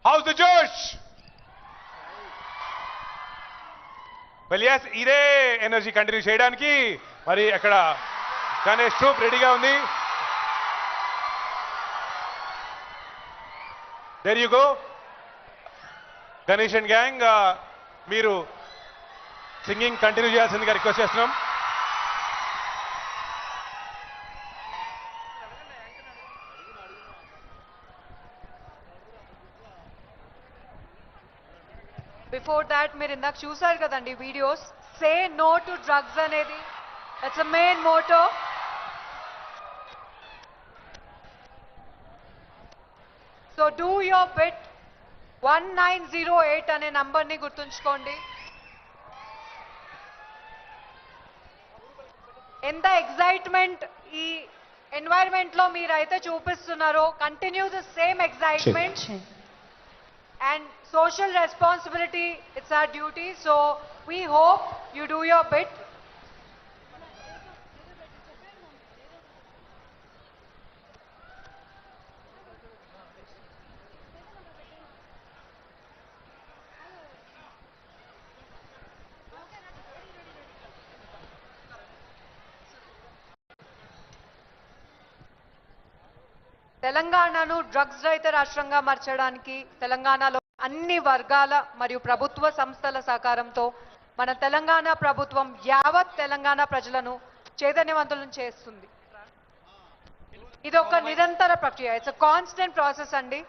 House the josh? Well yes, ఇదే energy continue చేయడానికి మరి అక్కడ గణేష్ ట్రూప్ రెడీగా ఉంది. There you go Ganesh and gang, మీరు సింగింగ్ కంటిన్యూ చేయాల్సిందిగా రిక్వెస్ట్ చేస్తున్నాం. బిఫోర్ దాట్ మీరు ఇందాక చూసారు కదండి videos, say no to drugs అనేది, that's a main motto. So do your bit. 1908 అనే నంబర్ని గుర్తుంచుకోండి. ఎంత ఎక్సైట్మెంట్ ఈ ఎన్వైరన్మెంట్ లో మీరైతే చూపిస్తున్నారో, continue the same excitement. And social responsibility, it's our duty, so we hope you do your bit. తెలంగాణను డ్రగ్స్ రహిత రాష్ట్రంగా మార్చడానికి తెలంగాణలో అన్ని వర్గాల మరియు ప్రభుత్వ సంస్థల సహకారంతో మన తెలంగాణ ప్రభుత్వం యావత్ తెలంగాణ ప్రజలను చైతన్యవంతులను చేస్తుంది. ఇది ఒక నిరంతర ప్రక్రియ, ఇట్స్ అ కాన్స్టెంట్ ప్రాసెస్ అండి.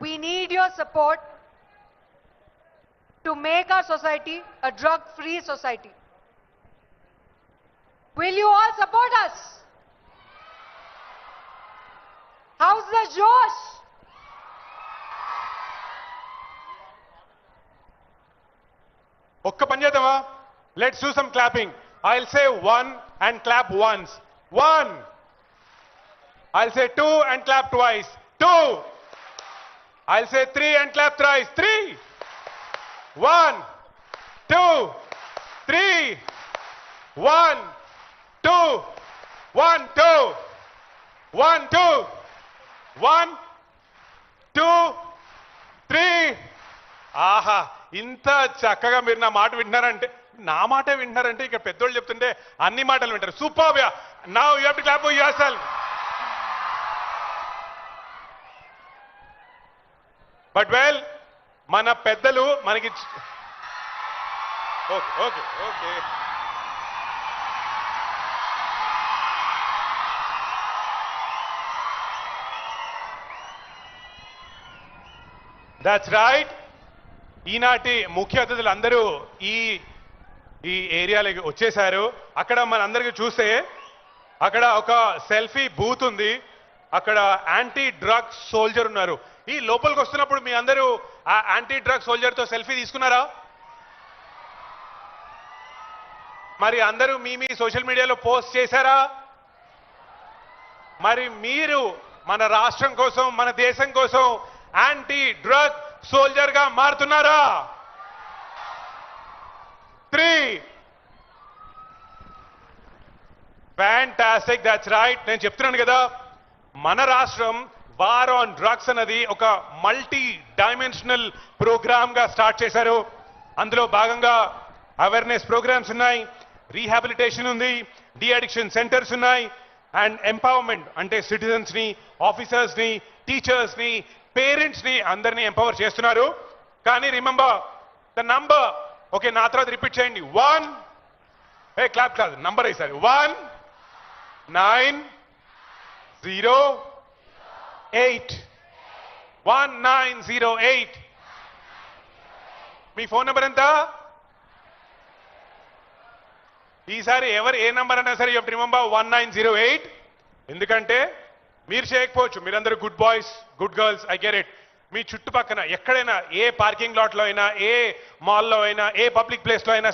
We need your support to make our society a drug free society. Will you all support us? How's the Josh? ఒక్క పని చేద్దామా? Let's do some clapping. I'll say 1 and clap once. 1. I'll say 2 and clap twice. 2. I'll say 3 and clap thrice. 3. 1 2 3 1 2 1 2 1 2 1 2 3. ఆహా, ఇంత చక్కగా మీరు నా మాట వింటున్నారంటే, నా మాటే వింటున్నారంటే ఇక పెద్దోళ్ళు చెప్తుంటే అన్ని మాటలు వింటారు. Super. Now you have to clap for yourself. But well, మన పెద్దలు మనకి okay okay okay that's right. ఈనాటి ముఖ్య అతిథులు అందరూ ఈ ఈ ఏరియాలోకి వచ్చేసారు. అక్కడ మనందరికీ చూస్తే అక్కడ ఒక సెల్ఫీ బూత్ ఉంది, అక్కడ యాంటీ డ్రగ్స్ సోల్జర్ ఉన్నారు. ఈ లోపలికి వస్తున్నప్పుడు మీ అందరూ ఆ యాంటీ డ్రగ్స్ సోల్జర్తో సెల్ఫీ తీసుకున్నారా? మరి అందరూ మీ సోషల్ మీడియాలో పోస్ట్ చేశారా? మరి మీరు మన రాష్ట్రం కోసం, మన దేశం కోసం యాంటీ డ్రగ్ సోల్జర్ గా మారుతున్నారా? 3. ఫ్యాంటాస్టిక్. That's right. నేను చెప్తున్నాను కదా, మన రాష్ట్రం వార్ ఆన్ డ్రగ్స్ అన్నది ఒక మల్టీ డైమెన్షనల్ ప్రోగ్రామ్ గా స్టార్ట్ చేశారు. అందులో భాగంగా అవేర్నెస్ ప్రోగ్రామ్స్ ఉన్నాయి, రీహాబిలిటేషన్ ఉంది, డి అడిక్షన్ సెంటర్స్ ఉన్నాయి, అండ్ ఎంపవర్మెంట్ అంటే సిటిజన్స్ ని, ఆఫీసర్స్ ని, టీచర్స్ ని, పేరెంట్స్ ని అందరినీ ఎంపవర్ చేస్తున్నారు. కానీ రిమెంబర్ ద నంబర్. ఓకే, నా తర్వాత రిపీట్ చేయండి. 1 క్లాప్ కాదు, నంబర్ వేసారు. 1 9 0 8 1908. మీ ఫోన్ నెంబర్ ఎంత? ఈసారి ఎవరు ఏ నంబర్ అన్నా సరే రిమెంబర్ 1908. ఎందుకంటే మీరు చేయకపోవచ్చు, మీరందరూ good boys, good girls, I get it. మీ చుట్టుపక్కన ఎక్కడైనా, ఏ పార్కింగ్ లాట్లో అయినా, ఏ మాల్లో అయినా, ఏ పబ్లిక్ ప్లేస్లో అయినా